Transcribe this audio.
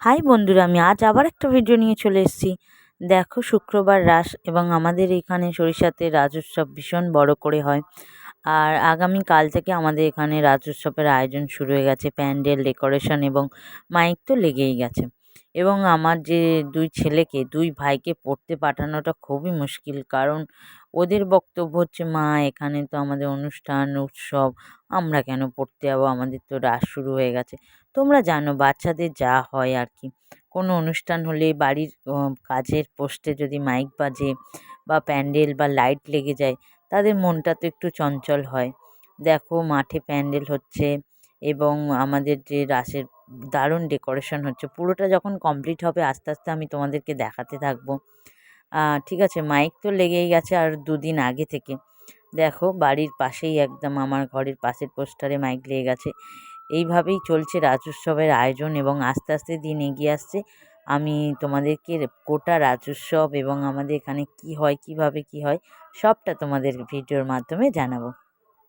High বন্ধুরা, আমি আজ আবার একটা ভিডিও নিয়ে চলে এসেছি। দেখো, শুক্রবার রাস এবং আমাদের এখানে সরিষাতে রাজ উৎসব ভীষণ বড় করে হয়। আর আগামী কাল থেকে আমাদের এখানে রাজ উৎসবের আয়োজন শুরু হয়ে গেছে। প্যান্ডেল, ডেকোরেশন এবং মাইক তো লেগেই গেছে। এবং আমার যে দুই ছেলেকে, দুই ভাইকে পড়তে পাঠানোটা খুবই মুশকিল, কারণ ওদের বক্তব্য হচ্ছে, মা এখানে তো আমাদের অনুষ্ঠান উৎসব, আমরা কেন পড়তে যাবো, আমাদের তো রাস শুরু হয়ে গেছে। তোমরা জানো বাচ্চাদের যা হয় আর কি। কোনো অনুষ্ঠান হলে বাড়ির কাজের পোস্টে যদি মাইক বাজে বা প্যান্ডেল বা লাইট লেগে যায়, তাদের মনটা তো একটু চঞ্চল হয়। দেখো, মাঠে প্যান্ডেল হচ্ছে এবং আমাদের যে রাসের দারুণ ডেকোরেশন হচ্ছে, পুরোটা যখন কমপ্লিট হবে আস্তে আস্তে আমি তোমাদেরকে দেখাতে থাকবো। ঠিক আছে, মাইক তো লেগেই গেছে আর দুদিন আগে থেকে। দেখো, বাড়ির পাশেই একদম আমার ঘরের পাশের পোস্টারে মাইক লেগে গেছে। এইভাবেই চলছে রাজ উৎসবের আয়োজন এবং আস্তে আস্তে দিন এগিয়ে আসছে। আমি তোমাদেরকে গোটা রাজ উৎসব এবং আমাদের এখানে কি হয়, কিভাবে কি হয়, সবটা তোমাদের ভিডিওর মাধ্যমে জানাবো।